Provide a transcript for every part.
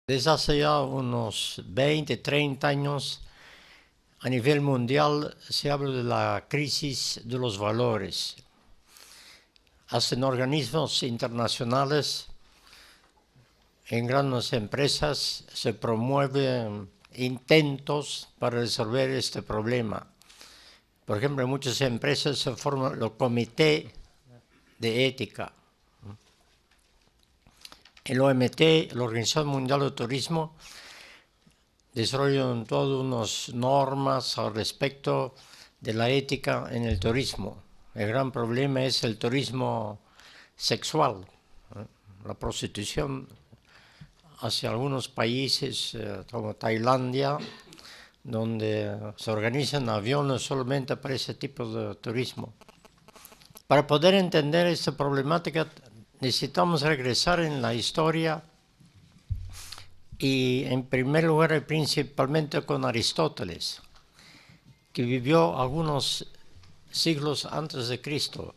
Desde hace ya unos 20, 30 años, a nivel mundial se habla de la crisis de los valores. Hasta en organismos internacionales, en grandes empresas, se promueven intentos para resolver este problema. Por ejemplo, en muchas empresas se forman los comités de ética. En la OMT, la Organización Mundial de Turismo, desarrollan todas unas normas al respecto de la ética en el turismo. El gran problema es el turismo sexual, la prostitución hacia algunos países como Tailandia, donde se organizan aviones solamente para ese tipo de turismo. Para poder entender esta problemática necesitamos regresar en la historia y en primer lugar principalmente con Aristóteles, que vivió algunos siglos antes de Cristo.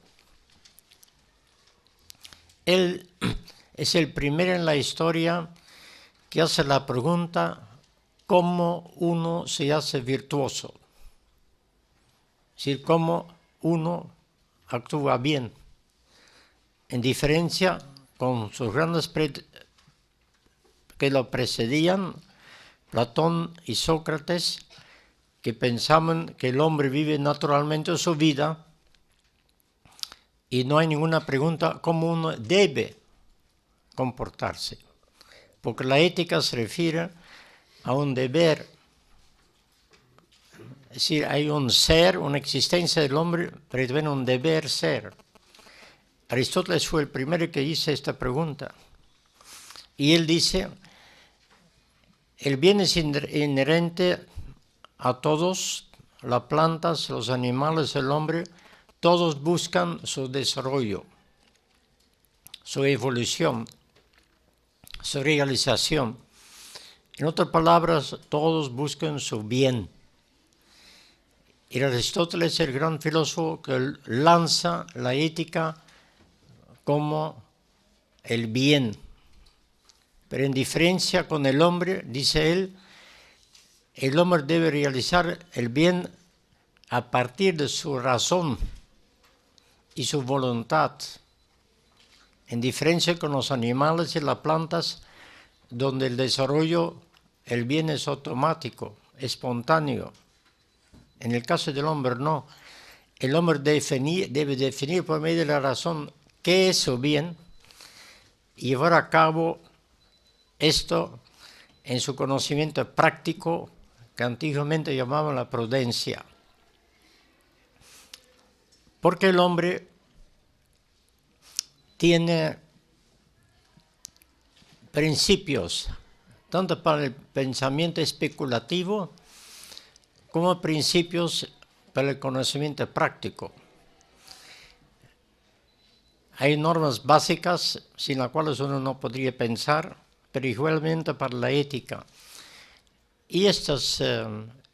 Él es el primero en la historia que hace la pregunta cómo uno se hace virtuoso, es decir, cómo uno actúa bien, en diferencia con sus grandes que lo precedían, Platón y Sócrates, que pensaban que el hombre vive naturalmente su vida y no hay ninguna pregunta cómo uno debe comportarse, porque la ética se refiere a un deber, es decir, hay un ser, una existencia del hombre, pero también un deber ser. Aristóteles fue el primero que hizo esta pregunta y él dice: el bien es inherente a todos, las plantas, los animales, el hombre, todos buscan su desarrollo, su evolución, su realización. En otras palabras, todos buscan su bien. Y Aristóteles es el gran filósofo que lanza la ética como el bien. Pero en diferencia con el hombre, dice él, el hombre debe realizar el bien a partir de su razón y su voluntad. En diferencia con los animales y las plantas, donde el desarrollo, el bien es automático, espontáneo. En el caso del hombre no. El hombre debe definir por medio de la razón qué es su bien y llevar a cabo esto en su conocimiento práctico, que antiguamente llamaban la prudencia. Porque el hombre tiene principios, tanto para el pensamiento especulativo como principios para el conocimiento práctico. Hay normas básicas sin las cuales uno no podría pensar, pero igualmente para la ética. Y estos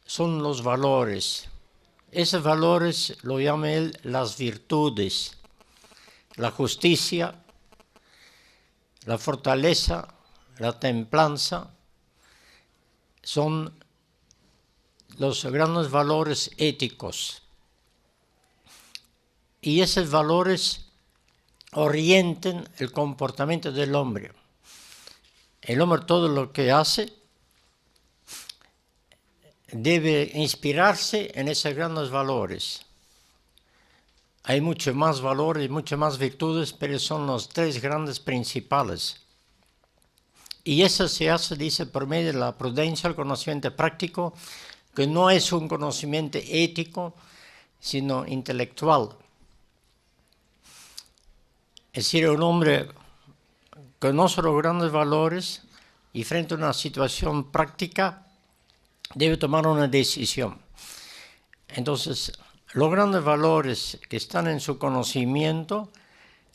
son los valores. Esos valores lo llama él las virtudes: la justicia, la fortaleza, la templanza, son los grandes valores éticos. Y esos valores orientan el comportamiento del hombre. El hombre todo lo que hace debe inspirarse en esos grandes valores. Hay mucho más valores y muchas más virtudes, pero son los tres grandes principales. Y eso se hace, dice, por medio de la prudencia, el conocimiento práctico, que no es un conocimiento ético, sino intelectual. Es decir, un hombre conoce los grandes valores y frente a una situación práctica debe tomar una decisión. Entonces, los grandes valores que están en su conocimiento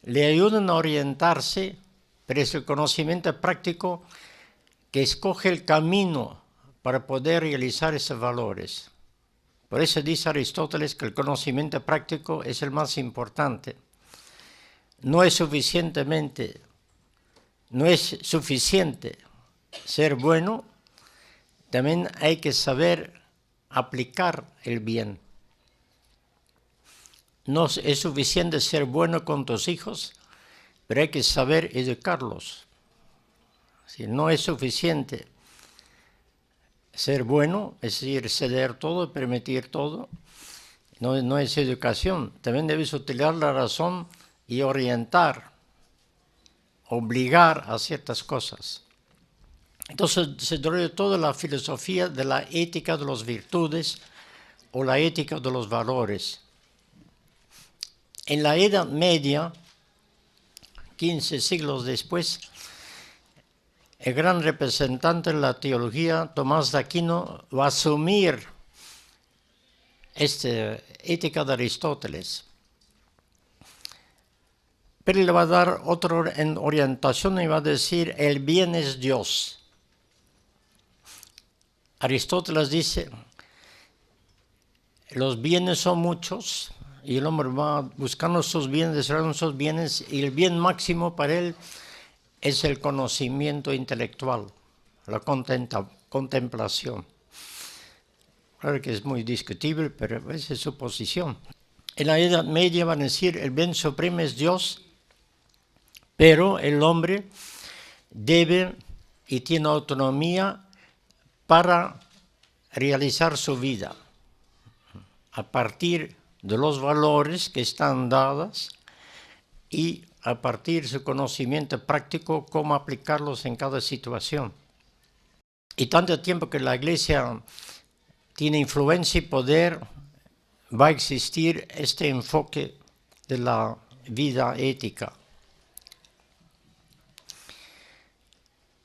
le ayudan a orientarse, pero es el conocimiento práctico que escoge el camino para poder realizar esos valores. Por eso dice Aristóteles que el conocimiento práctico es el más importante. No es suficiente ser bueno, también hay que saber aplicar el bien. No es suficiente ser bueno con tus hijos, pero hay que saber educarlos. Si no es suficiente ser bueno, es decir, ceder todo, permitir todo, no es educación. También debes utilizar la razón y orientar, obligar a ciertas cosas. Entonces se desarrolla toda la filosofía de la ética de las virtudes o la ética de los valores. En la Edad Media, 15 siglos después, el gran representante de la teología, Tomás de Aquino, va a asumir esta ética de Aristóteles. Pero le va a dar otra orientación y va a decir, el bien es Dios. Aristóteles dice, los bienes son muchos y el hombre va buscando sus bienes, desarrollando sus bienes, y el bien máximo para él es el conocimiento intelectual, la contemplación. Claro que es muy discutible, pero esa es su posición. En la Edad Media van a decir, el bien supremo es Dios, pero el hombre debe y tiene autonomía para realizar su vida a partir de los valores que están dados y a partir de su conocimiento práctico, cómo aplicarlos en cada situación. Y tanto tiempo que la Iglesia tiene influencia y poder, va a existir este enfoque de la vida ética.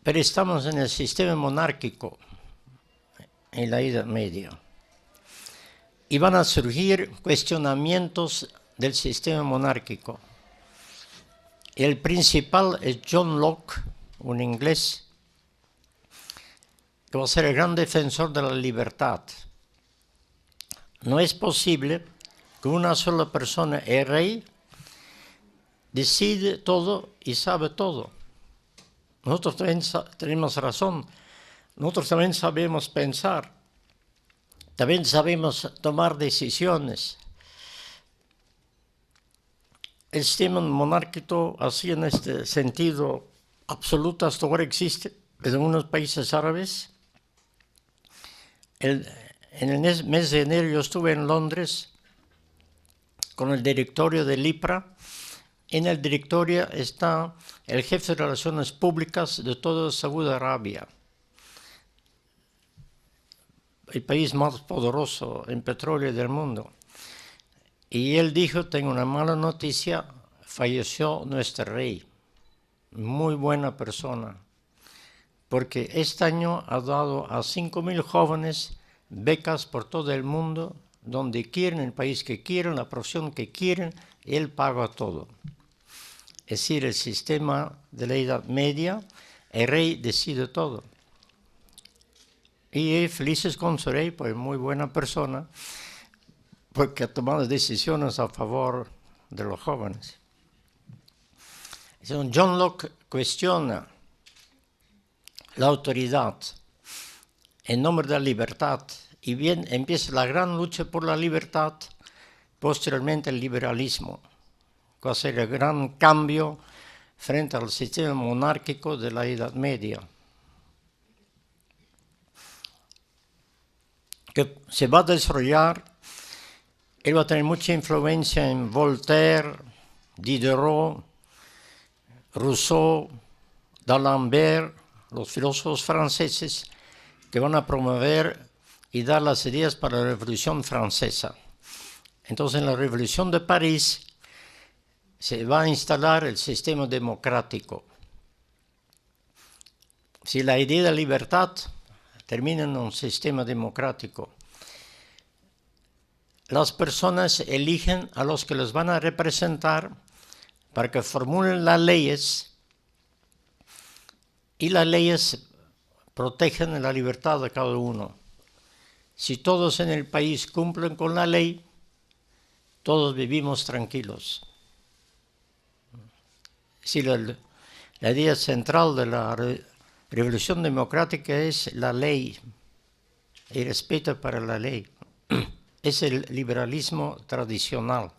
Pero estamos en el sistema monárquico en la Edad Media. Y van a surgir cuestionamientos del sistema monárquico. El principal es John Locke, un inglés, que va a ser el gran defensor de la libertad. No es posible que una sola persona, el rey, decide todo y sabe todo. Nosotros también tenemos razón. Nosotros también sabemos pensar. También sabemos tomar decisiones. El sistema monárquico, así en este sentido absoluto, hasta ahora existe en algunos países árabes. En el mes de enero yo estuve en Londres con el directorio del IPRA. En el directorio está el jefe de relaciones públicas de toda Saudi Arabia, el país más poderoso en petróleo del mundo. Y él dijo, tengo una mala noticia, falleció nuestro rey. Muy buena persona, porque este año ha dado a 5.000 jóvenes becas por todo el mundo, donde quieren, el país que quieren, la profesión que quieren, él paga todo. Es decir, el sistema de la Edad Media, el rey decide todo. Y felices con su rey, pues muy buena persona, porque ha tomado decisiones a favor de los jóvenes. John Locke cuestiona la autoridad en nombre de la libertad, y bien empieza la gran lucha por la libertad, posteriormente el liberalismo, que va a ser el gran cambio frente al sistema monárquico de la Edad Media, que se va a desarrollar. Él va a tener mucha influencia en Voltaire, Diderot, Rousseau, d'Alembert, los filósofos franceses que van a promover y dar las ideas para la Revolución Francesa. Entonces, en la Revolución de París se va a instalar el sistema democrático. Si la idea de libertad termina en un sistema democrático, las personas eligen a los que les van a representar para que formulen las leyes, y las leyes protegen la libertad de cada uno. Si todos en el país cumplen con la ley, todos vivimos tranquilos. Si la idea central de la Revolución democrática es la ley, el respeto para la ley. Es el liberalismo tradicional.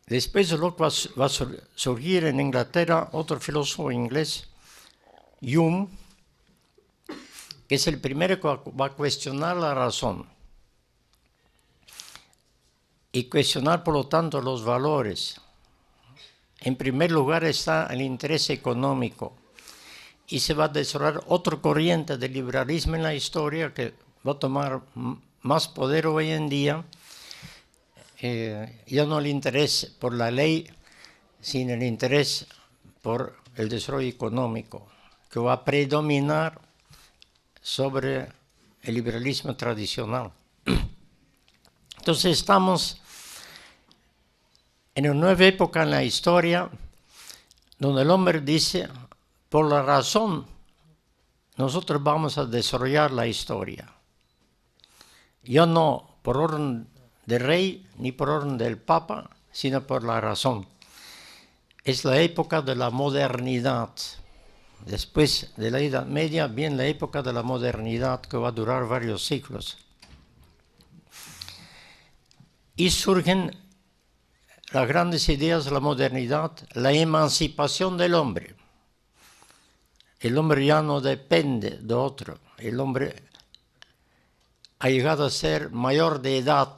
Después va a surgir en Inglaterra otro filósofo inglés, Hume, que es el primero que va a cuestionar la razón y cuestionar, por lo tanto, los valores. En primer lugar está el interés económico y se va a desarrollar otra corriente de liberalismo en la historia que va a tomar más poder hoy en día. Ya no el interés por la ley, sino el interés por el desarrollo económico, que va a predominar sobre el liberalismo tradicional. Entonces estamos en una nueva época en la historia donde el hombre dice, por la razón, nosotros vamos a desarrollar la historia. Ya no por orden del rey ni por orden del papa, sino por la razón. Es la época de la modernidad. Después de la Edad Media viene la época de la modernidad que va a durar varios siglos. Y surgen las grandes ideas de la modernidad, la emancipación del hombre. El hombre ya no depende de otro. El hombre ha llegado a ser mayor de edad,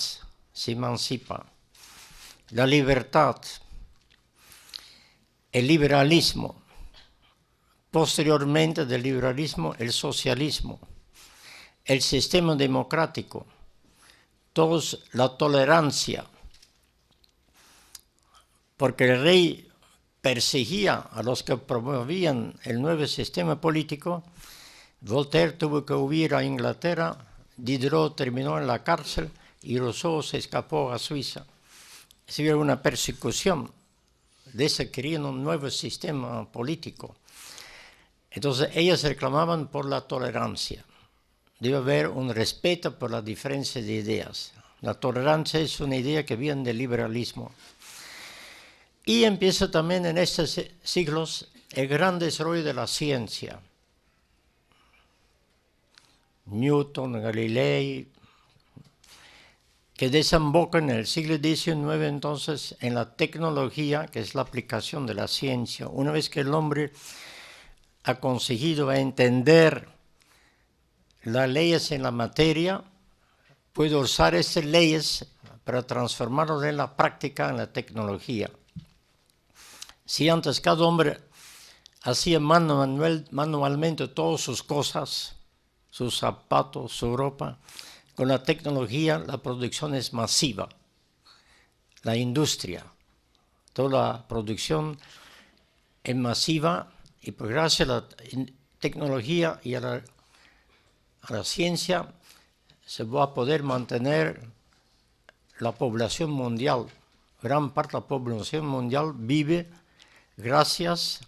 se emancipa. La libertad, el liberalismo. Posteriormente del liberalismo, el socialismo, el sistema democrático, todos la tolerancia, porque el rey perseguía a los que promovían el nuevo sistema político. Voltaire tuvo que huir a Inglaterra, Diderot terminó en la cárcel y Rousseau se escapó a Suiza. Se vio una persecución de ese que querían un nuevo sistema político. Entonces ellos reclamaban por la tolerancia. Debe haber un respeto por la diferencia de ideas. La tolerancia es una idea que viene del liberalismo. Y empieza también en estos siglos el gran desarrollo de la ciencia. Newton, Galilei, que desemboca en el siglo XIX entonces en la tecnología, que es la aplicación de la ciencia. Una vez que el hombre ha conseguido entender las leyes en la materia, puede usar esas leyes para transformarlas en la práctica, en la tecnología. Si antes cada hombre hacía manualmente todas sus cosas, sus zapatos, su ropa, con la tecnología la producción es masiva. La industria, toda la producción es masiva. Y pues gracias a la tecnología y a la ciencia se va a poder mantener la población mundial. Gran parte de la población mundial vive gracias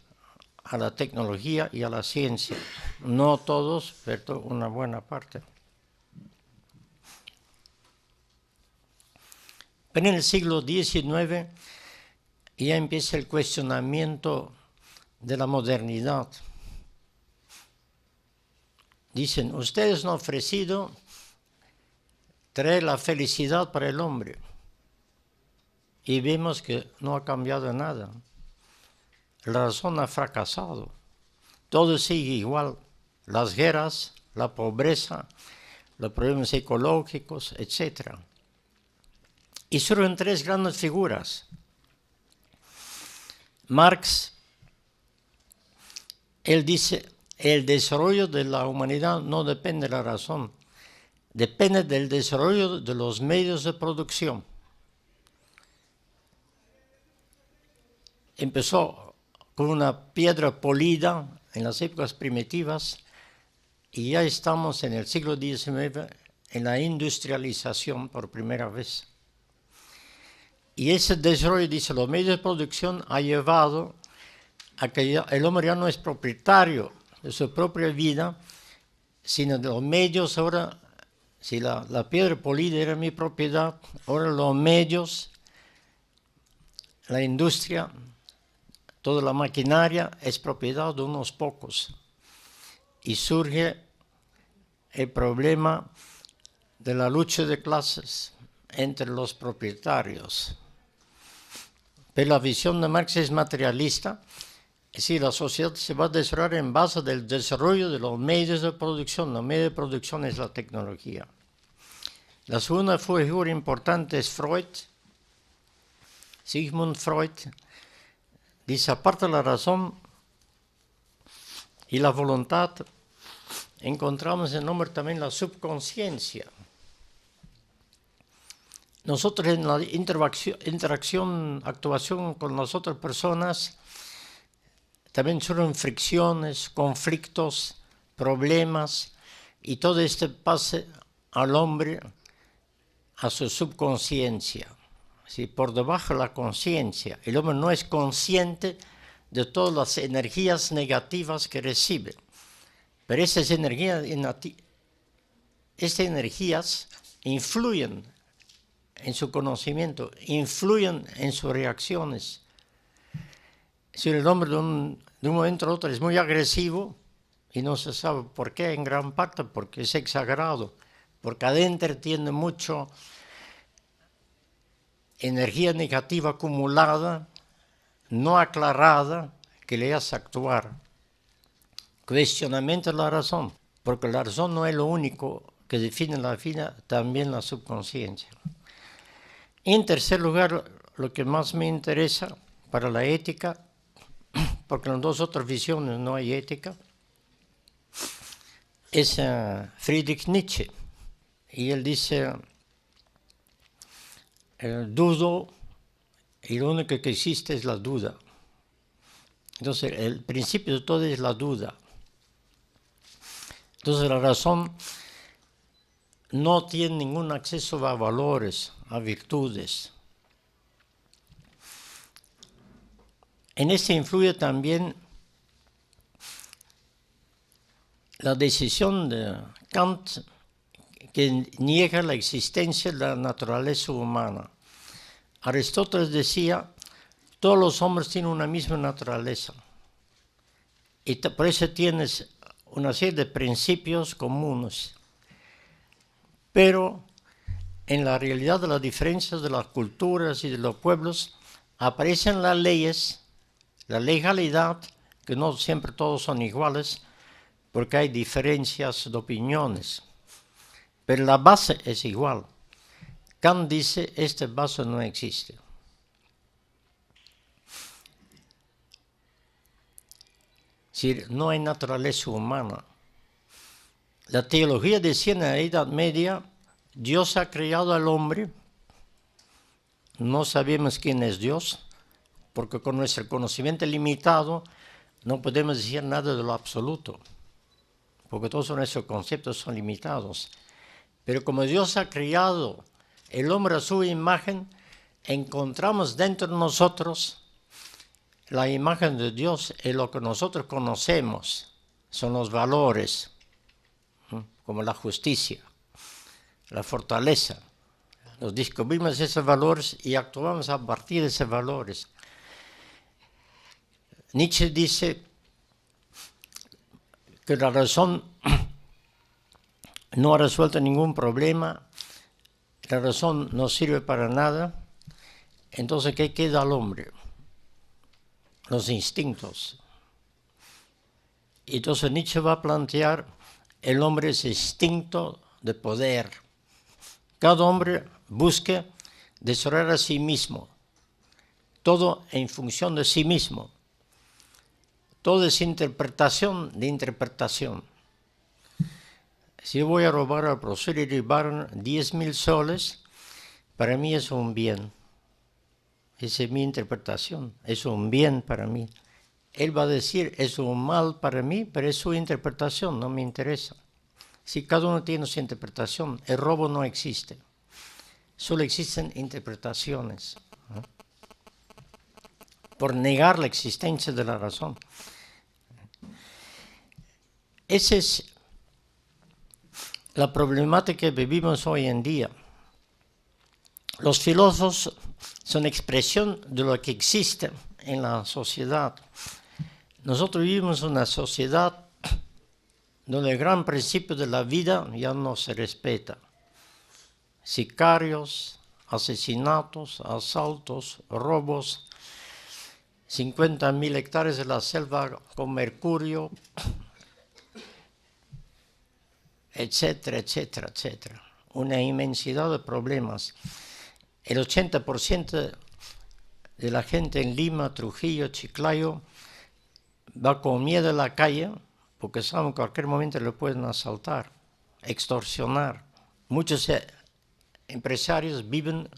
a la tecnología y a la ciencia. No todos, pero una buena parte. Pero en el siglo XIX ya empieza el cuestionamiento de la modernidad. Dicen, ustedes no han ofrecido traer la felicidad para el hombre. Y vemos que no ha cambiado nada. La razón ha fracasado. Todo sigue igual. Las guerras, la pobreza, los problemas ecológicos, etc. Y surgen tres grandes figuras. Marx, él dice, el desarrollo de la humanidad no depende de la razón, depende del desarrollo de los medios de producción. Empezó con una piedra polida en las épocas primitivas y ya estamos en el siglo XIX en la industrialización por primera vez. Y ese desarrollo, dice, los medios de producción ha llevado a que el hombre ya no es propietario de su propia vida, sino de los medios. Ahora, si la piedra polida era mi propiedad, ahora los medios, la industria, toda la maquinaria es propiedad de unos pocos. Y surge el problema de la lucha de clases entre los propietarios. Pero la visión de Marx es materialista, es decir, la sociedad se va a desarrollar en base del desarrollo de los medios de producción. Los medios de producción es la tecnología. La segunda figura importante es Freud. Sigmund Freud dice, aparte de la razón y la voluntad, encontramos en el hombre también la subconsciencia. Nosotros en la interacción, actuación con las otras personas, también surgen fricciones, conflictos, problemas, y todo esto pasa al hombre a su subconsciencia. ¿Sí? Por debajo de la conciencia. El hombre no es consciente de todas las energías negativas que recibe. Pero estas energías influyen en su conocimiento, influyen en sus reacciones. Si el hombre de un momento a otro es muy agresivo y no se sabe por qué, en gran parte porque es exagerado, porque adentro tiene mucho energía negativa acumulada, no aclarada, que le hace actuar. Cuestionamiento de la razón, porque la razón no es lo único que define la vida, también la subconsciencia. En tercer lugar, lo que más me interesa para la ética, porque en las dos otras visiones no hay ética, es Friedrich Nietzsche. Y él dice, dudo y lo único que existe es la duda. Entonces, el principio de todo es la duda. Entonces, la razón no tiene ningún acceso a valores, a virtudes. En esto influye también la decisión de Kant, que niega la existencia de la naturaleza humana. Aristóteles decía, todos los hombres tienen una misma naturaleza. Y por eso tienes una serie de principios comunes. Pero en la realidad de las diferencias de las culturas y de los pueblos aparecen las leyes, la legalidad, que no siempre todos son iguales, porque hay diferencias de opiniones. Pero la base es igual. Kant dice, esta base no existe. Es decir, no hay naturaleza humana. La teología decía en la Edad Media, Dios ha creado al hombre, no sabemos quién es Dios, porque con nuestro conocimiento limitado no podemos decir nada de lo absoluto, porque todos nuestros conceptos son limitados. Pero como Dios ha creado el hombre a su imagen, encontramos dentro de nosotros la imagen de Dios, es lo que nosotros conocemos, son los valores, como la justicia, la fortaleza. Nos descubrimos esos valores y actuamos a partir de esos valores. Nietzsche dice que la razón no ha resuelto ningún problema, la razón no sirve para nada, entonces ¿qué queda al hombre? Los instintos. Y entonces Nietzsche va a plantear el hombre es instinto de poder. Cada hombre busca desarrollar a sí mismo, todo en función de sí mismo. Todo es interpretación de interpretación. Si yo voy a robar al profesor Iribarren 10.000 soles, para mí es un bien. Esa es mi interpretación, es un bien para mí. Él va a decir, es un mal para mí, pero es su interpretación, no me interesa. Si cada uno tiene su interpretación, el robo no existe. Solo existen interpretaciones, ¿no? Por negar la existencia de la razón. Esa es la problemática que vivimos hoy en día. Los filósofos son expresión de lo que existe en la sociedad. Nosotros vivimos en una sociedad donde el gran principio de la vida ya no se respeta. Sicarios, asesinatos, asaltos, robos, 50.000 hectáreas de la selva con mercurio, etcétera, etcétera, etcétera. Una inmensidad de problemas. El 80% de la gente en Lima, Trujillo, Chiclayo va con miedo a la calle porque saben que en cualquier momento le pueden asaltar, extorsionar. Muchos empresarios viven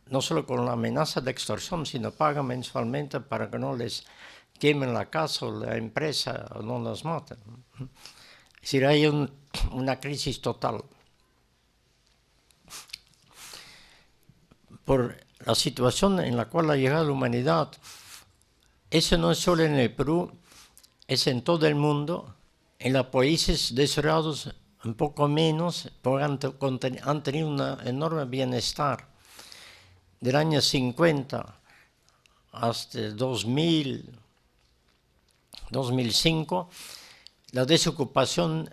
no solo con la amenaza de extorsión, sino pagan mensualmente para que no les quemen la casa o la empresa o no los maten. Es decir, hay una crisis total. Por la situación en la cual ha llegado la humanidad, eso no es solo en el Perú, es en todo el mundo. En los países desarrollados un poco menos, porque han tenido un enorme bienestar. Del año 50 hasta 2000, 2005, la desocupación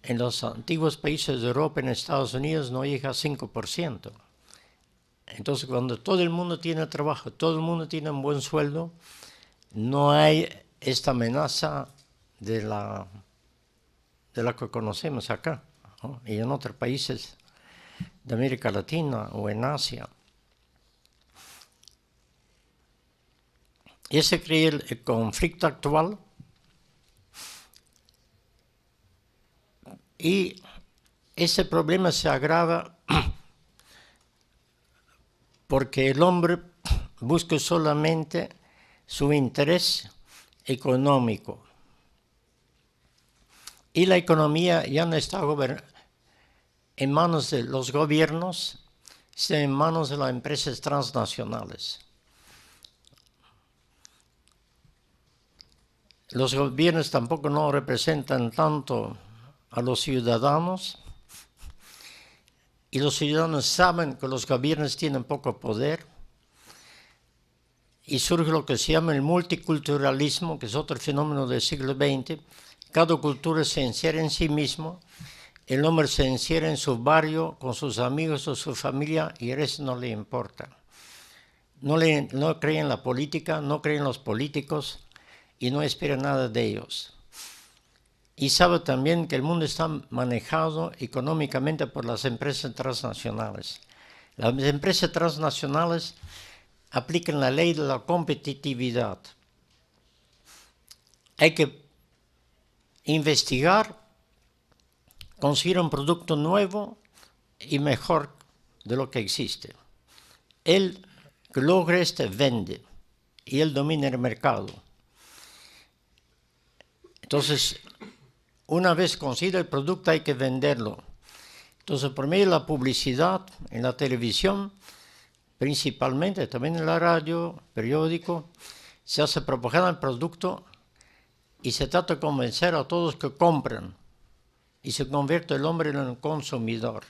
en los antiguos países de Europa, en Estados Unidos, no llega a 5%. Entonces, cuando todo el mundo tiene trabajo, todo el mundo tiene un buen sueldo, no hay esta amenaza de la que conocemos acá, ¿no? Y en otros países de América Latina o en Asia. Y ese crea el conflicto actual y ese problema se agrava porque el hombre busca solamente su interés económico. Y la economía ya no está en manos de los gobiernos, sino en manos de las empresas transnacionales. Los gobiernos tampoco no representan tanto a los ciudadanos, y los ciudadanos saben que los gobiernos tienen poco poder, y surge lo que se llama el multiculturalismo, que es otro fenómeno del siglo XX. Cada cultura se encierra en sí mismo, el hombre se encierra en su barrio, con sus amigos o su familia, y el resto no le importa. No cree en la política, no cree en los políticos, y no espera nada de ellos. Y sabe también que el mundo está manejado económicamente por las empresas transnacionales. Las empresas transnacionales aplican la ley de la competitividad. Hay que investigar, conseguir un producto nuevo y mejor de lo que existe. Él que logra vende y él domina el mercado. Entonces, una vez consigue el producto hay que venderlo. Entonces, por medio de la publicidad, en la televisión, principalmente, también en la radio, periódico, se hace propaganda del producto y se trata de convencer a todos que compren. Y se convierte el hombre en un consumidor.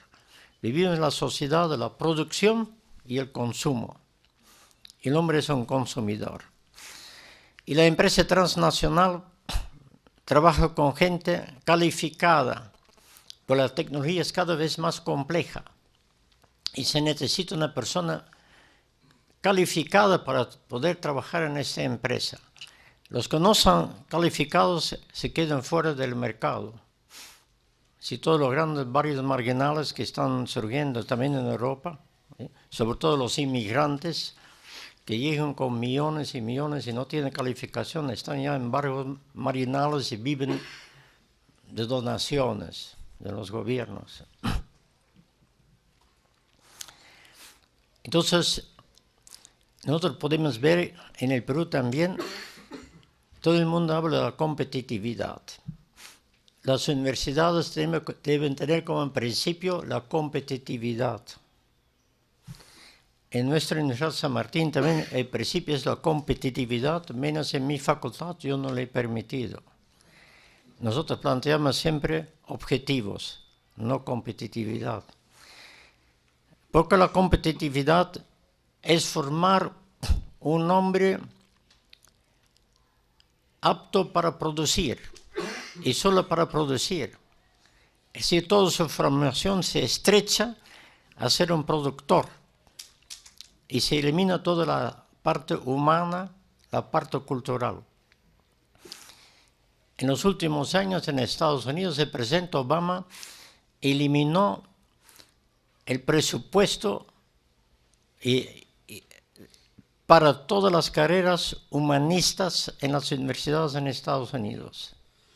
Vivimos en la sociedad de la producción y el consumo. Y el hombre es un consumidor. Y la empresa transnacional trabaja con gente calificada, porque la tecnología es cada vez más compleja y se necesita una persona calificada para poder trabajar en esta empresa. Los que no son calificados se quedan fuera del mercado. Si todos los grandes barrios marginales que están surgiendo también en Europa, sobre todo los inmigrantes, que llegan con millones y millones y no tienen calificación, están ya en barrios marginales y viven de donaciones de los gobiernos. Entonces, nosotros podemos ver en el Perú también, todo el mundo habla de la competitividad. Las universidades deben tener como principio la competitividad. En nuestra Universidad San Martín también el principio es la competitividad, menos en mi facultad yo no le he permitido. Nosotros planteamos siempre objetivos, no competitividad. Porque la competitividad es formar un hombre apto para producir y solo para producir. Es decir, toda su formación se estrecha a ser un productor y se elimina toda la parte humana, la parte cultural. En los últimos años en Estados Unidos el presidente Obama eliminó el presupuesto para todas las carreras humanistas en las universidades en Estados Unidos.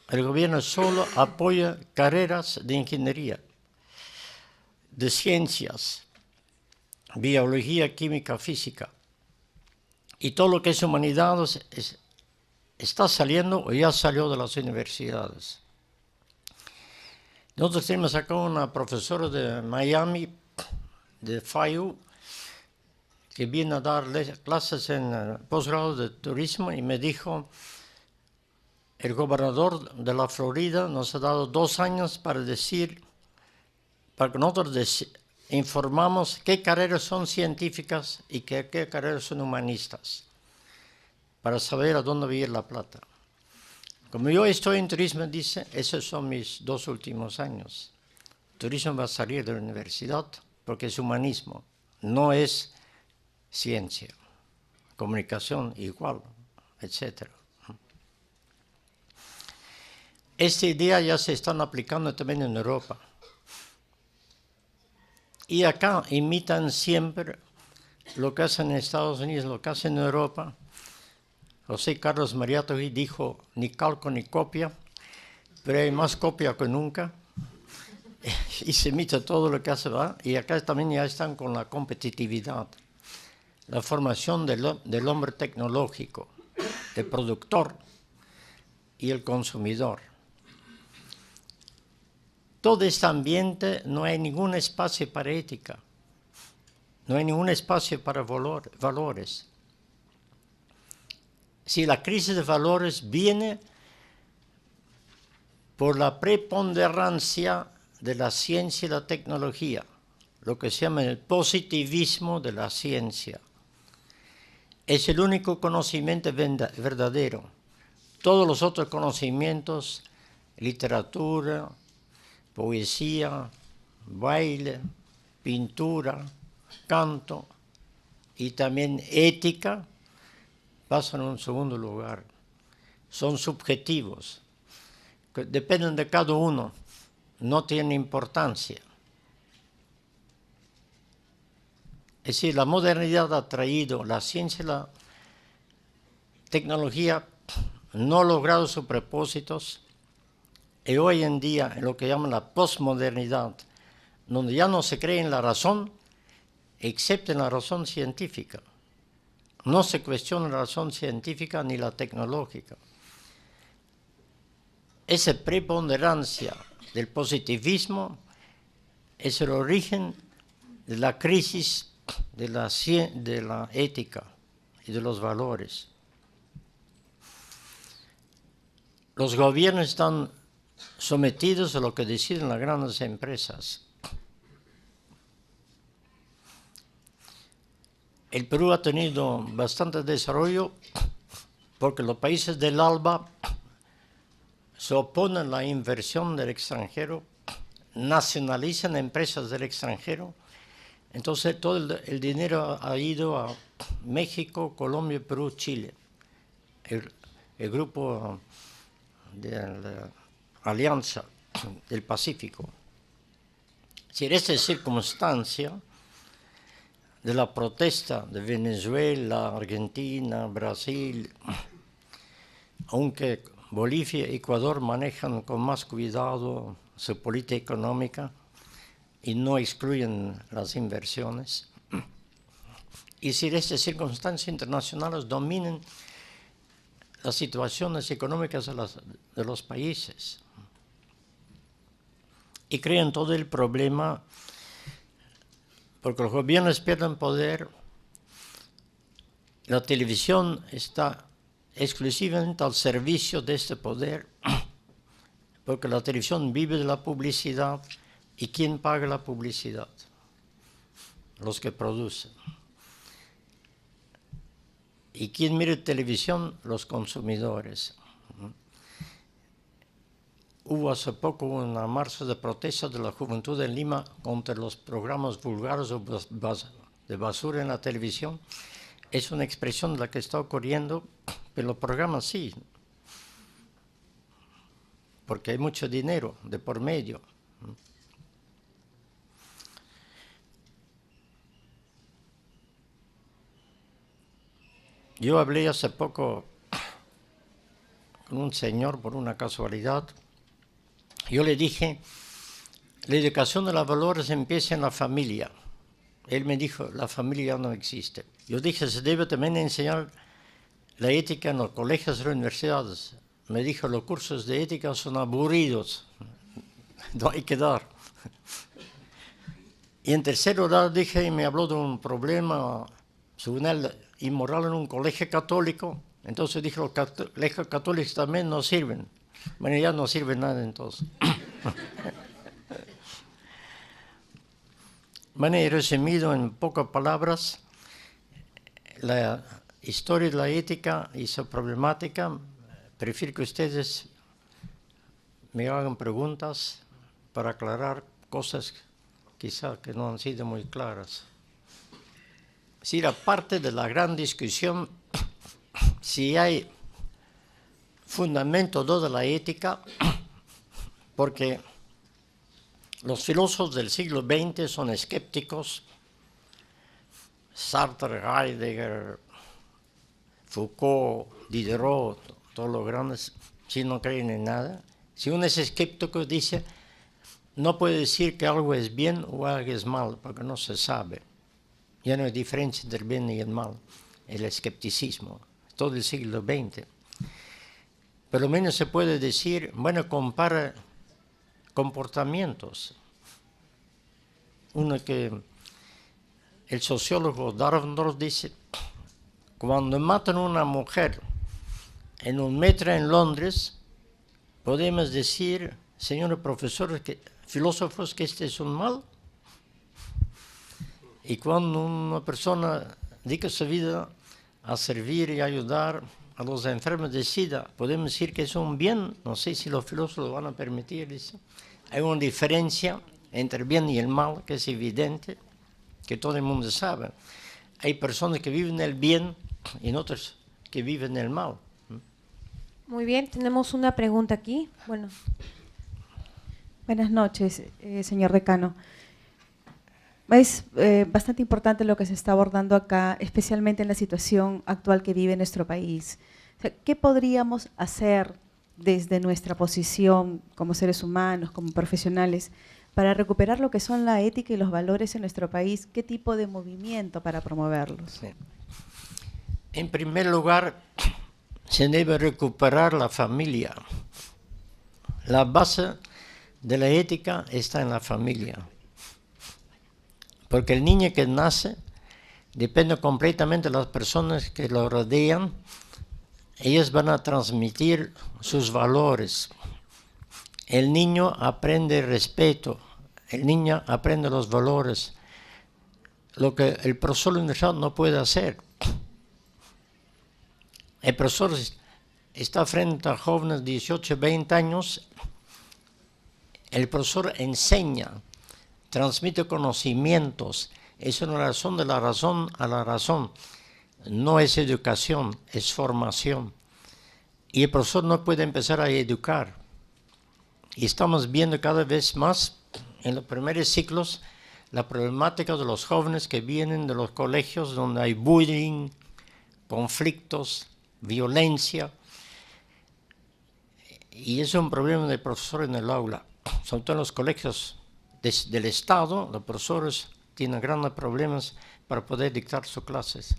El gobierno solo apoya carreras de ingeniería, de ciencias, biología, química, física. Y todo lo que es humanidades está saliendo o ya salió de las universidades. Nosotros tenemos acá una profesora de Miami, de FIU, que viene a dar clases en posgrado de turismo y me dijo: el gobernador de la Florida nos ha dado 2 años para que nosotros informamos qué carreras son científicas y qué carreras son humanistas, para saber a dónde va a ir la plata. Como yo estoy en turismo, dice, esos son mis 2 últimos años. Turismo va a salir de la universidad porque es humanismo, no es ciencia, comunicación igual, etc. Esta idea ya se están aplicando también en Europa. Y acá imitan siempre lo que hacen en Estados Unidos, lo que hacen en Europa. José Carlos Mariátegui dijo: ni calco ni copia, pero hay más copia que nunca. Y se imita todo lo que hace, ¿va? Y acá también ya están con la competitividad, la formación del hombre tecnológico, el productor y el consumidor. Todo este ambiente, no hay ningún espacio para ética, no hay ningún espacio para valores. Si la crisis de valores viene por la preponderancia de la ciencia y la tecnología, lo que se llama el positivismo de la ciencia. Es el único conocimiento verdadero. Todos los otros conocimientos, literatura, poesía, baile, pintura, canto y también ética, pasan en un segundo lugar. Son subjetivos, que dependen de cada uno, no tienen importancia. Es decir, la modernidad ha traído la ciencia y la tecnología, no ha logrado sus propósitos, y hoy en día, en lo que llaman la posmodernidad, donde ya no se cree en la razón, excepto en la razón científica. No se cuestiona la razón científica ni la tecnológica. Esa preponderancia del positivismo es el origen de la crisis de la ética y de los valores. Los gobiernos están sometidos a lo que deciden las grandes empresas. El Perú ha tenido bastante desarrollo porque los países del ALBA se oponen a la inversión del extranjero, nacionalizan empresas del extranjero. Entonces todo el dinero ha ido a México, Colombia, Perú, Chile. El grupo de la Alianza del Pacífico. Si en esta circunstancia de la protesta de Venezuela, Argentina, Brasil, aunque Bolivia y Ecuador manejan con más cuidado su política económica y no excluyen las inversiones, y si estas circunstancias internacionales dominan las situaciones económicas de los países y crean todo el problema, porque los gobiernos pierden poder, la televisión está exclusivamente al servicio de este poder, porque la televisión vive de la publicidad. ¿Y quién paga la publicidad? Los que producen. ¿Y quién mira televisión? Los consumidores. Hubo hace poco una marcha de protesta de la juventud en Lima contra los programas vulgares de basura en la televisión. Es una expresión de la que está ocurriendo, pero los programas sí, porque hay mucho dinero de por medio. Yo hablé hace poco con un señor por una casualidad. Yo le dije, la educación de los valores empieza en la familia. Él me dijo, la familia no existe. Yo dije, se debe también enseñar la ética en los colegios y las universidades. Me dijo, los cursos de ética son aburridos, no hay que dar. Y en tercer lugar dije, y me habló de un problema, según él, inmoral en un colegio católico. Entonces dije, los colegios católicos también no sirven. Bueno, ya no sirve nada entonces. Bueno, he resumido en pocas palabras la historia de la ética y su problemática. Prefiero que ustedes me hagan preguntas para aclarar cosas quizás que no han sido muy claras. Es decir, aparte de la gran discusión, si hay fundamento de la ética, porque los filósofos del siglo XX son escépticos, Sartre, Heidegger, Foucault, Diderot, todos los grandes, si no creen en nada. Si uno es escéptico, dice, no puede decir que algo es bien o algo es mal, porque no se sabe. Ya no hay diferencia entre el bien y el mal, el escepticismo, todo el siglo XX. Por lo menos se puede decir, bueno, compara comportamientos. Uno que el sociólogo Dahrendorf dice, cuando matan a una mujer en un metro en Londres, podemos decir, señores profesores, filósofos, que este es un mal. Y cuando una persona dedica su vida a servir y ayudar a los enfermos de SIDA, podemos decir que es un bien. No sé si los filósofos lo van a permitir. Dice. Hay una diferencia entre el bien y el mal que es evidente, que todo el mundo sabe. Hay personas que viven el bien y otras que viven el mal. Muy bien, tenemos una pregunta aquí. Bueno. Buenas noches, señor decano. Es bastante importante lo que se está abordando acá, especialmente en la situación actual que vive nuestro país. O sea, ¿qué podríamos hacer desde nuestra posición como seres humanos, como profesionales, para recuperar lo que son la ética y los valores en nuestro país? ¿Qué tipo de movimiento para promoverlos? Sí. En primer lugar, se debe recuperar la familia. La base de la ética está en la familia. Porque el niño que nace depende completamente de las personas que lo rodean. Ellos van a transmitir sus valores. El niño aprende respeto, el niño aprende los valores, lo que el profesor universal no puede hacer. El profesor está frente a jóvenes de 18, 20 años, el profesor enseña, transmite conocimientos, es una razón de la razón a la razón. No es educación, es formación. Y el profesor no puede empezar a educar. Y estamos viendo cada vez más en los primeros ciclos la problemática de los jóvenes que vienen de los colegios donde hay bullying, conflictos, violencia. Y es un problema del profesor en el aula. Sobre todo en los colegios del Estado, los profesores tienen grandes problemas para poder dictar sus clases,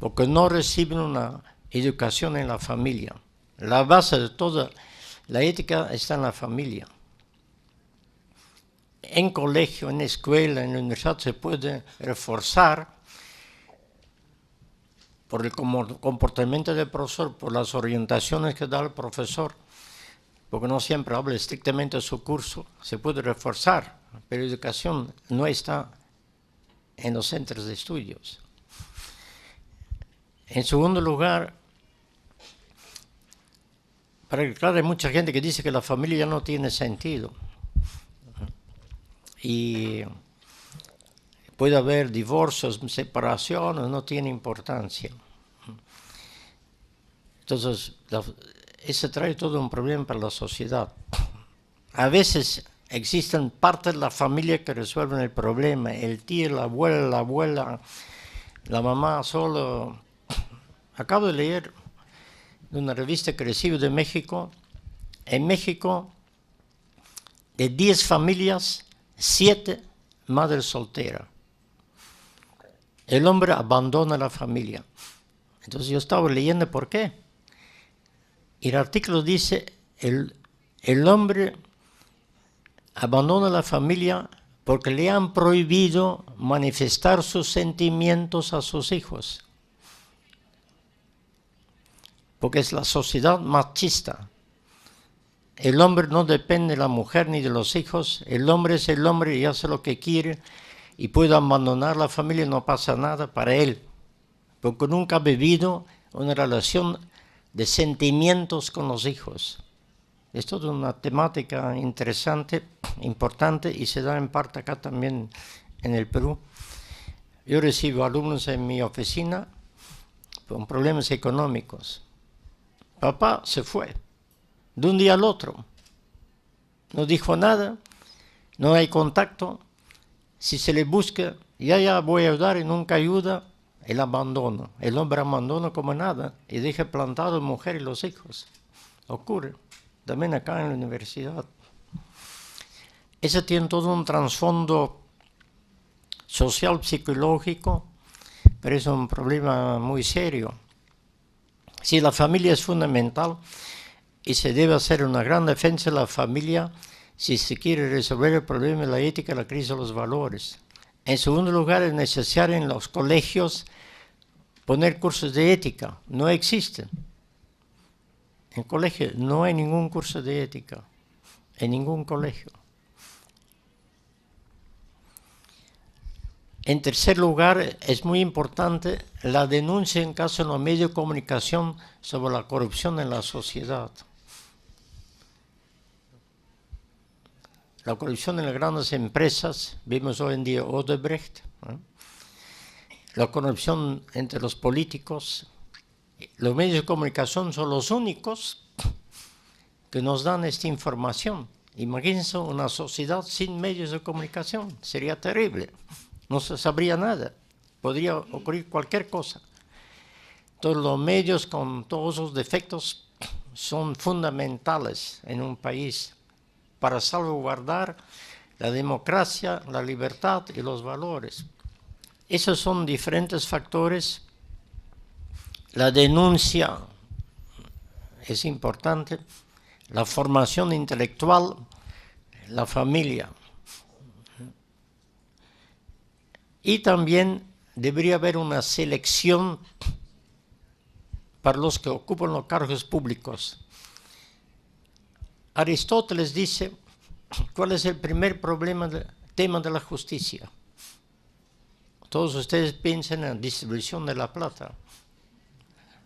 porque no reciben una educación en la familia. La base de toda la ética está en la familia. En colegio, en escuela, en la universidad se puede reforzar por el comportamiento del profesor, por las orientaciones que da el profesor, porque no siempre habla estrictamente de su curso, se puede reforzar, pero la educación no está en los centros de estudios. En segundo lugar, claro, hay mucha gente que dice que la familia ya no tiene sentido. Y puede haber divorcios, separaciones, no tiene importancia. Entonces, eso trae todo un problema para la sociedad. A veces existen partes de la familia que resuelven el problema, el tío, la abuela, la mamá solo. Acabo de leer de una revista que recibo de México. En México, de 10 familias, 7 madres solteras. El hombre abandona la familia. Entonces yo estaba leyendo por qué. Y el artículo dice, el hombre abandona la familia porque le han prohibido manifestar sus sentimientos a sus hijos. Porque es la sociedad machista. El hombre no depende de la mujer ni de los hijos. El hombre es el hombre y hace lo que quiere y puede abandonar la familia y no pasa nada para él. Porque nunca ha vivido una relación de sentimientos con los hijos. Es toda una temática interesante, importante, y se da en parte acá también en el Perú. Yo recibo alumnos en mi oficina con problemas económicos. Papá se fue de un día al otro. No dijo nada, no hay contacto. Si se le busca, ya voy a ayudar y nunca ayuda, el abandono. El hombre abandona como nada y deja plantado a la mujer y los hijos. Ocurre. También acá en la universidad. Ese tiene todo un trasfondo social, psicológico, pero es un problema muy serio. Si la familia es fundamental y se debe hacer una gran defensa de la familia si se quiere resolver el problema de la ética, la crisis de los valores. En segundo lugar, es necesario en los colegios poner cursos de ética. No existen. En colegio no hay ningún curso de ética, en ningún colegio. En tercer lugar, es muy importante la denuncia en caso de los medios de comunicación sobre la corrupción en la sociedad. La corrupción en las grandes empresas, vimos hoy en día Odebrecht, ¿no? La corrupción entre los políticos. Los medios de comunicación son los únicos que nos dan esta información. Imagínense una sociedad sin medios de comunicación, sería terrible. No se sabría nada, podría ocurrir cualquier cosa. Todos los medios con todos sus defectos son fundamentales en un país para salvaguardar la democracia, la libertad y los valores. Esos son diferentes factores. La denuncia es importante, la formación intelectual, la familia. Y también debería haber una selección para los que ocupan los cargos públicos. Aristóteles dice, ¿cuál es el primer tema de la justicia? Todos ustedes piensan en la distribución de la plata.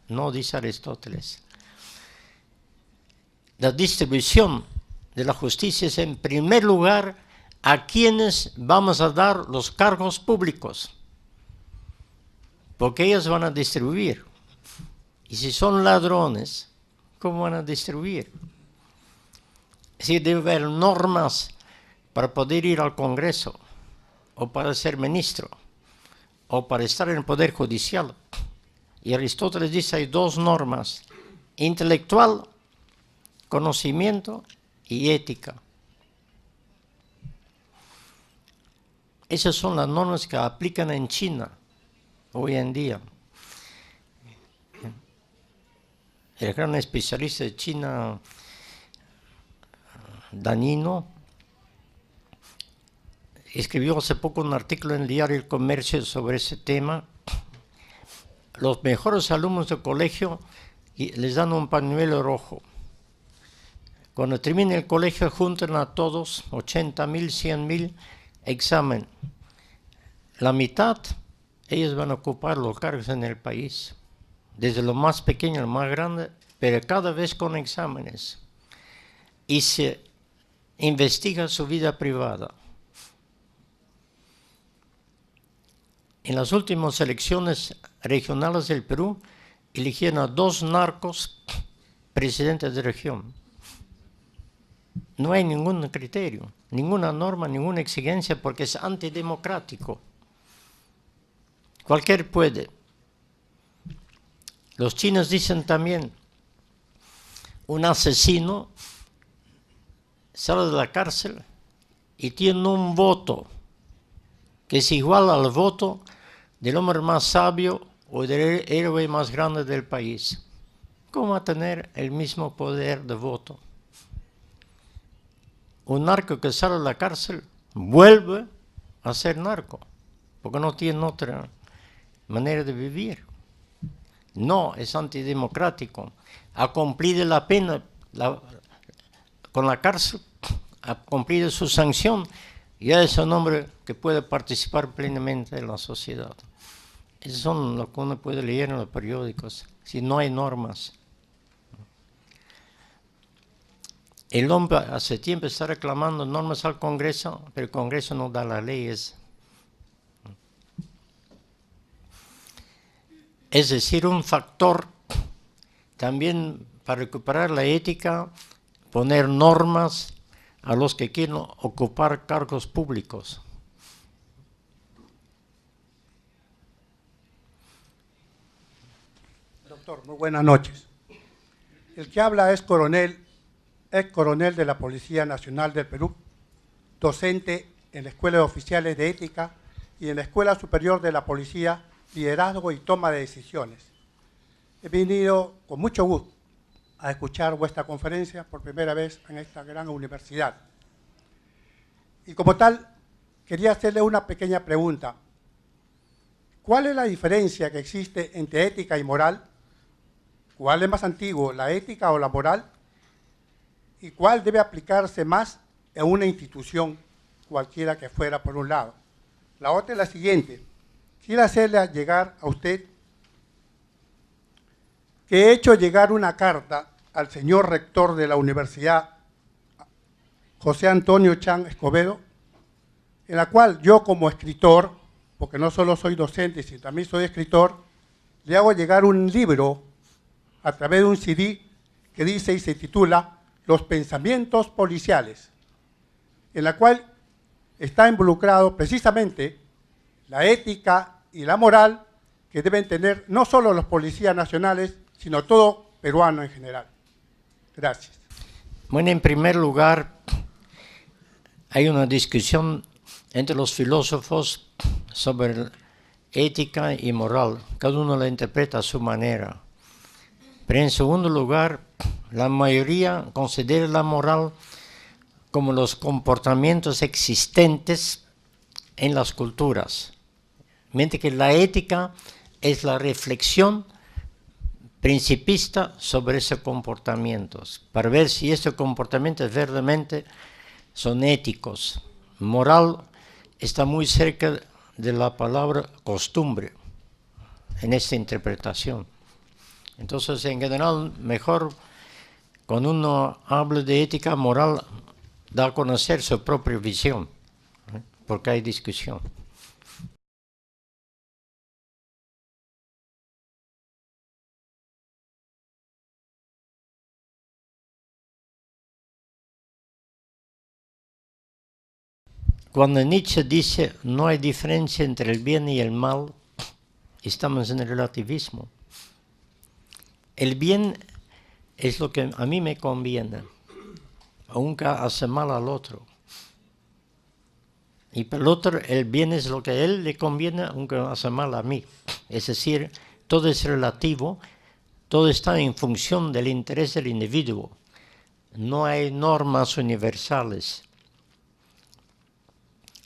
No, dice Aristóteles. La distribución de la justicia es en primer lugar a quienes vamos a dar los cargos públicos, porque ellos van a distribuir. Y si son ladrones, ¿cómo van a distribuir? Es decir, debe haber normas para poder ir al Congreso, o para ser ministro, o para estar en el Poder Judicial. Y Aristóteles dice hay dos normas, intelectual, conocimiento y ética. Esas son las normas que aplican en China hoy en día. El gran especialista de China, Danino, escribió hace poco un artículo en el diario El Comercio sobre ese tema. Los mejores alumnos de colegio les dan un pañuelo rojo. Cuando termine el colegio juntan a todos, 80,000, 100,000, examen. La mitad, ellos van a ocupar los cargos en el país. desde lo más pequeño al más grande, pero cada vez con exámenes. Y se investiga su vida privada. En las últimas elecciones regionales del Perú, eligieron a 2 narcos presidentes de región. No hay ningún criterio, ninguna norma, ninguna exigencia, porque es antidemocrático. Cualquier puede. Los chinos dicen también, un asesino sale de la cárcel y tiene un voto que es igual al voto del hombre más sabio o del héroe más grande del país. ¿Cómo va a tener el mismo poder de voto? Un narco que sale de la cárcel vuelve a ser narco, porque no tiene otra manera de vivir. No, es antidemocrático. Ha cumplido la pena con la cárcel, ha cumplido su sanción, ya es un hombre que puede participar plenamente en la sociedad. Eso son lo que uno puede leer en los periódicos, si no hay normas. El hombre hace tiempo está reclamando normas al Congreso, pero el Congreso no da las leyes. Es decir, un factor también para recuperar la ética, poner normas a los que quieren ocupar cargos públicos. Doctor, muy buenas noches. El que habla es coronel de la Policía Nacional del Perú, docente en la Escuela de Oficiales de Ética y en la Escuela Superior de la Policía, Liderazgo y Toma de Decisiones. He venido con mucho gusto a escuchar vuestra conferencia por primera vez en esta gran universidad. Y como tal, quería hacerle una pequeña pregunta. ¿Cuál es la diferencia que existe entre ética y moral? ¿Cuál es más antiguo, la ética o la moral? ¿Y cuál debe aplicarse más en una institución, cualquiera que fuera por un lado? La otra es la siguiente. Quiero hacerle llegar a usted que he hecho llegar una carta al señor rector de la Universidad, José Antonio Chang Escobedo, en la cual yo como escritor, porque no solo soy docente, sino también soy escritor, le hago llegar un libro a través de un CD que dice y se titula Los pensamientos policiales, en la cual está involucrado precisamente la ética y la moral que deben tener no solo los policías nacionales, sino todo peruano en general. Gracias. Bueno, en primer lugar, hay una discusión entre los filósofos sobre ética y moral. Cada uno la interpreta a su manera. Pero en segundo lugar, la mayoría considera la moral como los comportamientos existentes en las culturas, mientras que la ética es la reflexión principista sobre esos comportamientos, para ver si estos comportamientos verdaderamente son éticos. Moral está muy cerca de la palabra costumbre en esta interpretación. Entonces, en general, mejor cuando uno habla de ética moral, da a conocer su propia visión, porque hay discusión. Cuando Nietzsche dice no hay diferencia entre el bien y el mal, estamos en el relativismo. El bien es lo que a mí me conviene, aunque hace mal al otro. Y para el otro, el bien es lo que a él le conviene, aunque hace mal a mí. Es decir, todo es relativo, todo está en función del interés del individuo. No hay normas universales.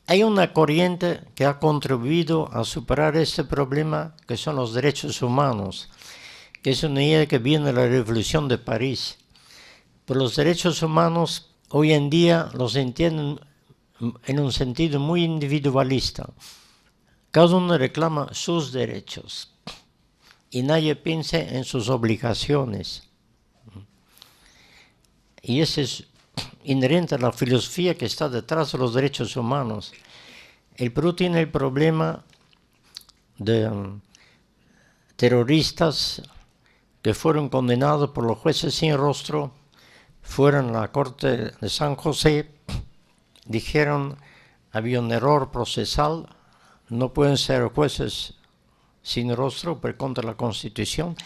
Hay una corriente que ha contribuido a superar este problema, que son los derechos humanos, que es una idea que viene de la Revolución de París. Pero los derechos humanos hoy en día los entienden en un sentido muy individualista. Cada uno reclama sus derechos. y nadie piensa en sus obligaciones. Y eso es inherente a la filosofía que está detrás de los derechos humanos. El Perú tiene el problema de terroristas que fueron condenados por los jueces sin rostro, fueron a la Corte de San José, dijeron había un error procesal, no pueden ser jueces sin rostro, pero contra la Constitución,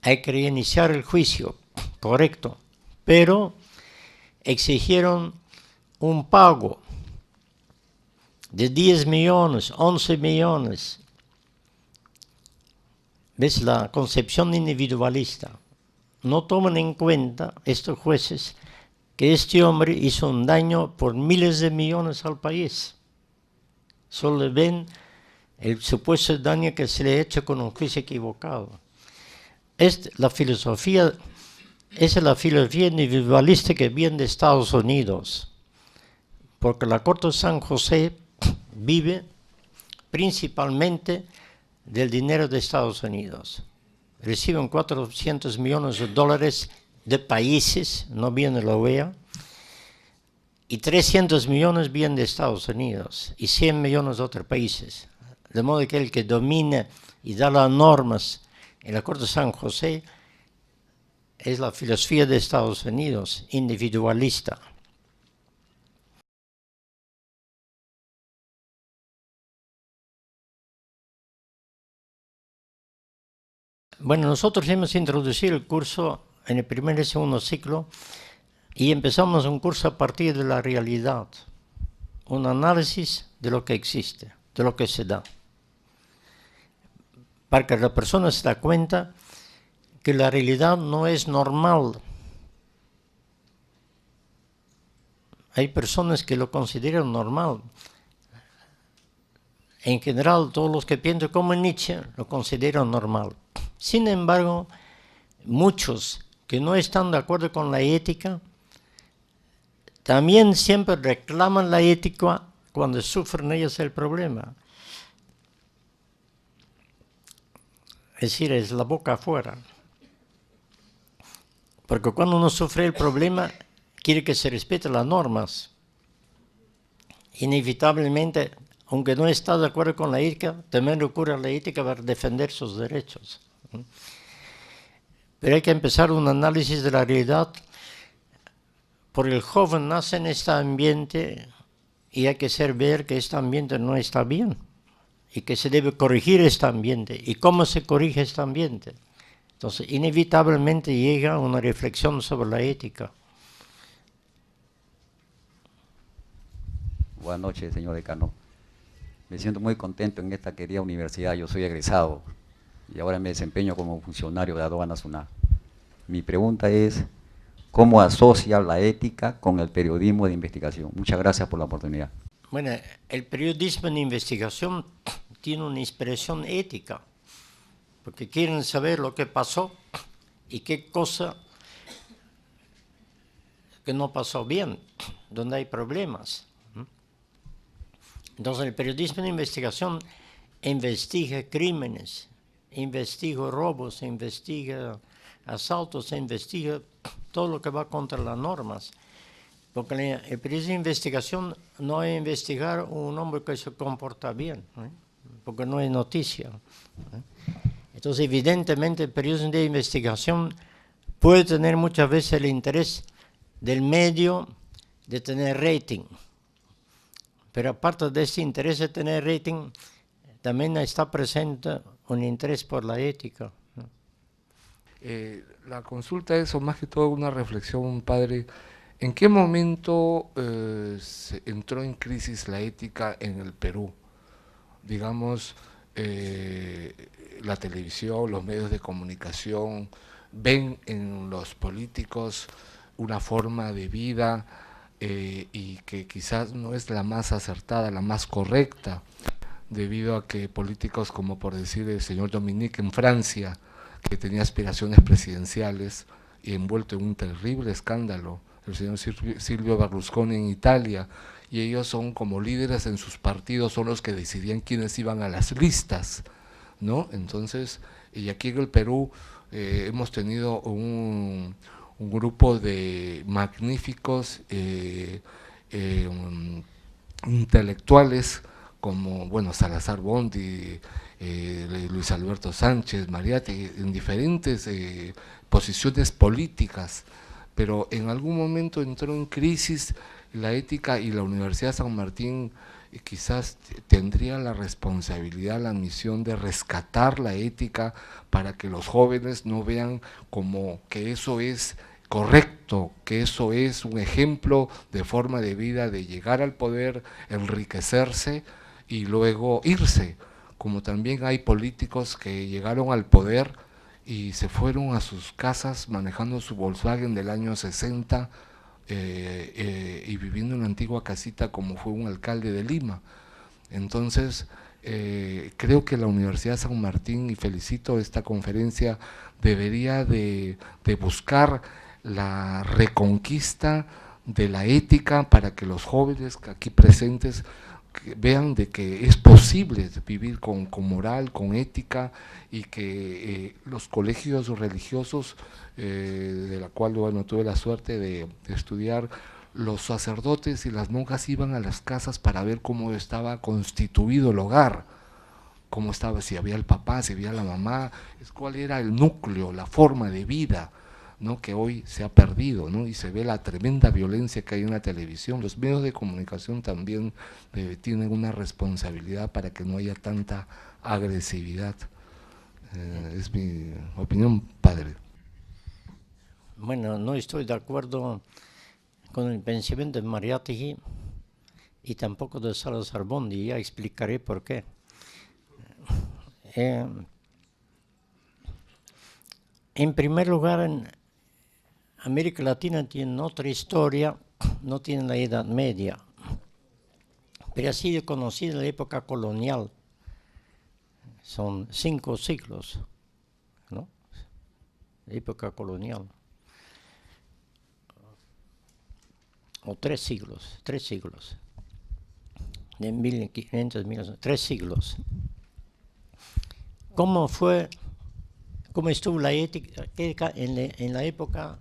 hay que reiniciar el juicio, correcto, pero exigieron un pago de 10 millones, 11 millones. ¿Ves? La concepción individualista. No toman en cuenta estos jueces que este hombre hizo un daño por miles de millones al país. Solo ven el supuesto daño que se le ha hecho con un juicio equivocado. Esa es la filosofía individualista que viene de Estados Unidos, porque la Corte de San José vive principalmente del dinero de Estados Unidos. Reciben 400 millones de dólares de países, no viene la OEA, y 300 millones vienen de Estados Unidos y 100 millones de otros países. De modo que el que domina y da las normas en la Corte de San José es la filosofía de Estados Unidos, individualista. Bueno, nosotros hemos introducido el curso en el primer y segundo ciclo y empezamos un curso a partir de la realidad, un análisis de lo que existe, de lo que se da, para que la persona se da cuenta que la realidad no es normal. Hay personas que lo consideran normal. En general, todos los que piensan como Nietzsche lo consideran normal. Sin embargo, muchos que no están de acuerdo con la ética, también siempre reclaman la ética cuando sufren ellos el problema. Es decir, es la boca afuera. Porque cuando uno sufre el problema, quiere que se respeten las normas. Inevitablemente, aunque no está de acuerdo con la ética, también recurre a la ética para defender sus derechos. Pero hay que empezar un análisis de la realidad, porque el joven nace en este ambiente y hay que hacer ver que este ambiente no está bien y que se debe corregir este ambiente. ¿Y cómo se corrige este ambiente? Entonces, inevitablemente llega una reflexión sobre la ética. Buenas noches, señor decano. Me siento muy contento en esta querida universidad. Yo soy egresado y ahora me desempeño como funcionario de Aduanas SUNAT. Mi pregunta es, ¿cómo asocia la ética con el periodismo de investigación? Muchas gracias por la oportunidad. Bueno, el periodismo de investigación tiene una inspiración ética, porque quieren saber lo que pasó y qué cosa que no pasó bien, donde hay problemas. Entonces el periodismo de investigación investiga crímenes, investiga robos, investiga asaltos, investiga todo lo que va contra las normas. Porque el periodismo de investigación no es investigar a un hombre que se comporta bien, porque no es noticia. Entonces, evidentemente, el periodismo de investigación puede tener muchas veces el interés del medio de tener rating. Pero aparte de ese interés de tener rating, también está presente un interés por la ética. La consulta es, o más que todo, una reflexión, padre. ¿En qué momento se entró en crisis la ética en el Perú? Digamos, la televisión, los medios de comunicación, ven en los políticos una forma de vida y que quizás no es la más acertada, la más correcta, debido a que políticos como, por decir, el señor Dominique en Francia, que tenía aspiraciones presidenciales y envuelto en un terrible escándalo, el señor Silvio Berlusconi en Italia, y ellos son como líderes en sus partidos, son los que decidían quiénes iban a las listas ¿no? Entonces, y aquí en el Perú hemos tenido un grupo de magníficos intelectuales como, bueno, Salazar Bondi, Luis Alberto Sánchez, Mariátegui, en diferentes posiciones políticas, pero en algún momento entró en crisis la ética y la Universidad de San Martín quizás tendría la responsabilidad, la misión de rescatar la ética para que los jóvenes no vean como que eso es correcto, que eso es un ejemplo de forma de vida, de llegar al poder, enriquecerse y luego irse, como también hay políticos que llegaron al poder y se fueron a sus casas manejando su Volkswagen del año 60 y viviendo en una antigua casita como fue un alcalde de Lima. Entonces, creo que la Universidad de San Martín, y felicito esta conferencia, debería de buscar la reconquista de la ética para que los jóvenes aquí presentes vean de que es posible vivir con moral, con ética, y que los colegios religiosos, de la cual bueno, tuve la suerte de estudiar, los sacerdotes y las monjas iban a las casas para ver cómo estaba constituido el hogar, cómo estaba, si había el papá, si había la mamá, cuál era el núcleo, la forma de vida, ¿no? Que hoy se ha perdido, ¿no? Y se ve la tremenda violencia que hay en la televisión. Los medios de comunicación también tienen una responsabilidad para que no haya tanta agresividad. Es mi opinión, padre. Bueno, no estoy de acuerdo con el pensamiento de Mariátegui y tampoco de Salazar Bondi, ya explicaré por qué. En primer lugar, en América Latina tiene otra historia, no tiene la Edad Media, pero ha sido conocida en la época colonial. Son 5 siglos, ¿no? Época colonial. O 3 siglos, de 1500, 3 siglos. ¿Cómo estuvo la ética en la época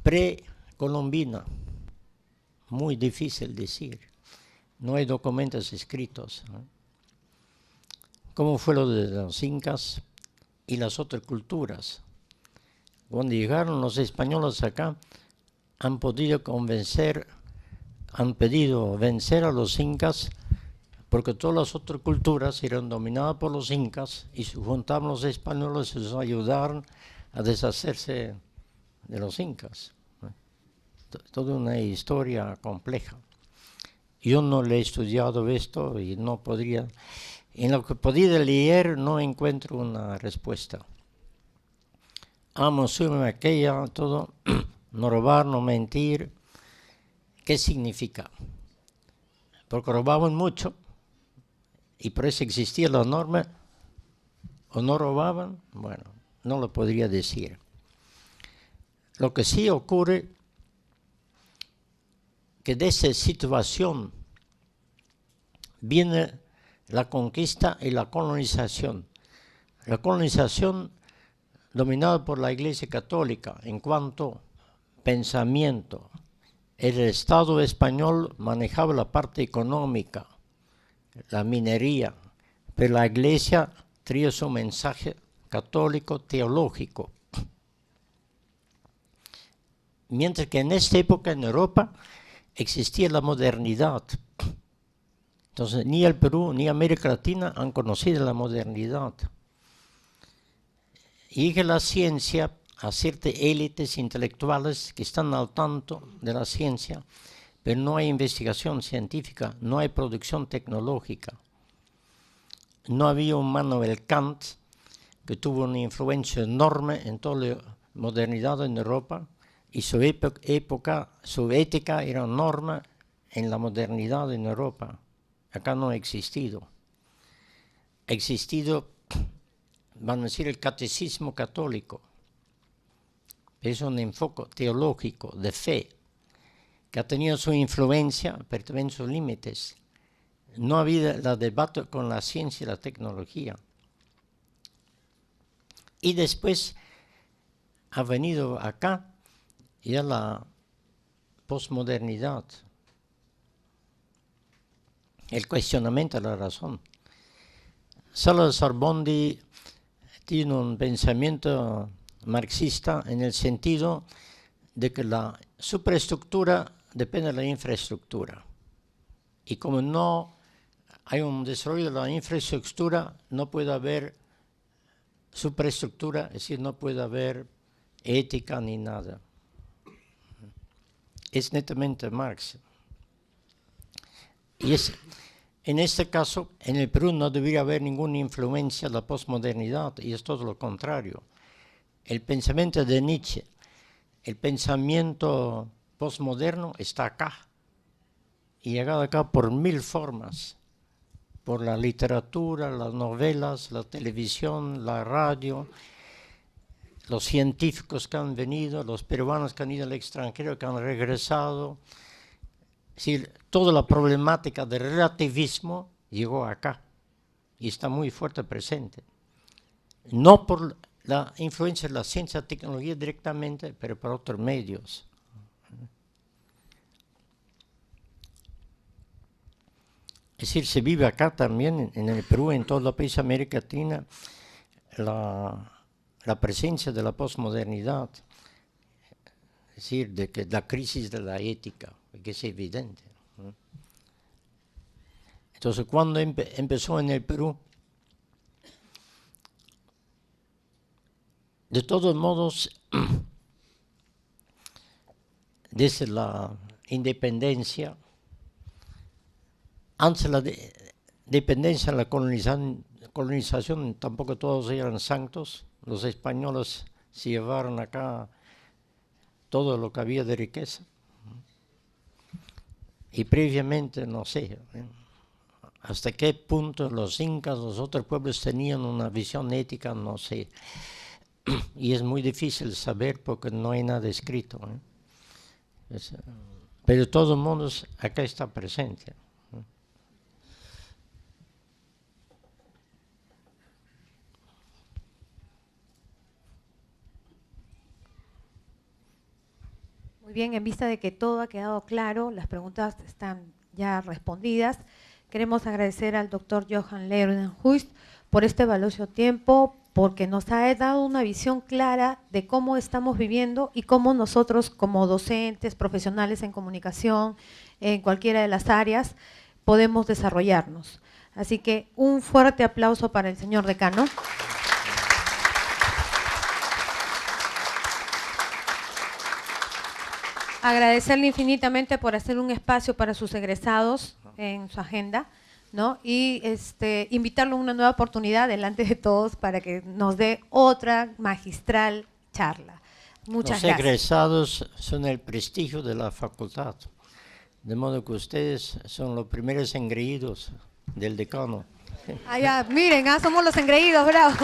precolombina? Muy difícil decir, no hay documentos escritos, ¿no? ¿Cómo fue lo de los incas y las otras culturas? Cuando llegaron los españoles acá, han pedido vencer a los incas, porque todas las otras culturas eran dominadas por los incas y se juntaban los españoles y les ayudaron a deshacerse de los incas. Toda una historia compleja. Yo no le he estudiado esto y no podría, en lo que podía leer no encuentro una respuesta. Amo, sume aquella, todo, no robar, no mentir. ¿Qué significa? Porque robaban mucho y por eso existía la norma, o no robaban, bueno, no lo podría decir. Lo que sí ocurre que de esa situación viene la conquista y la colonización. La colonización dominada por la Iglesia Católica en cuanto pensamiento. El Estado español manejaba la parte económica, la minería, pero la Iglesia traía su mensaje católico teológico. Mientras que en esta época en Europa existía la modernidad. Entonces ni el Perú ni América Latina han conocido la modernidad. Y que la ciencia, a ciertas élites intelectuales que están al tanto de la ciencia, pero no hay investigación científica, no hay producción tecnológica. No había un Manuel Kant que tuvo una influencia enorme en toda la modernidad en Europa, y su ética era norma en la modernidad en Europa. Acá no ha existido. Ha existido, van a decir, el catecismo católico. Es un enfoque teológico, de fe, que ha tenido su influencia, pero también sus límites. No ha habido el debate con la ciencia y la tecnología. Y después ha venido acá ya la posmodernidad, el cuestionamiento de la razón. Salazar Bondi tiene un pensamiento marxista en el sentido de que la superestructura depende de la infraestructura. Y como no hay un desarrollo de la infraestructura, no puede haber superestructura, es decir, no puede haber ética ni nada. Es netamente Marx. Y en este caso, en el Perú no debería haber ninguna influencia de la posmodernidad, y es todo lo contrario. El pensamiento de Nietzsche, el pensamiento posmoderno está acá, y llegado acá por 1000 formas, por la literatura, las novelas, la televisión, la radio, los científicos que han venido, los peruanos que han ido al extranjero, que han regresado. Es decir, toda la problemática del relativismo llegó acá y está muy fuerte presente. No por la influencia de la ciencia y tecnología directamente, pero por otros medios. Es decir, se vive acá también, en el Perú, en todo el país de América Latina, la presencia de la posmodernidad. Es decir, de que la crisis de la ética, que es evidente. Entonces, cuando empezó en el Perú, de todos modos, desde la independencia, antes de la dependencia, la colonización, tampoco todos eran santos. Los españoles se llevaron acá todo lo que había de riqueza. Y previamente, no sé, hasta qué punto los incas, los otros pueblos tenían una visión ética, no sé. Y es muy difícil saber porque no hay nada escrito. Pero de todos modos, acá está presente. Muy bien, en vista de que todo ha quedado claro, las preguntas están ya respondidas, queremos agradecer al doctor Johan Leuwenhuis por este valioso tiempo, porque nos ha dado una visión clara de cómo estamos viviendo y cómo nosotros como docentes, profesionales en comunicación, en cualquiera de las áreas, podemos desarrollarnos. Así que un fuerte aplauso para el señor decano. Agradecerle infinitamente por hacer un espacio para sus egresados en su agenda, ¿no? Y invitarlo a una nueva oportunidad delante de todos para que nos dé otra magistral charla. Muchas gracias. Los egresados son el prestigio de la facultad, de modo que ustedes son los primeros engreídos del decano. Allá, miren, somos los engreídos, bravo.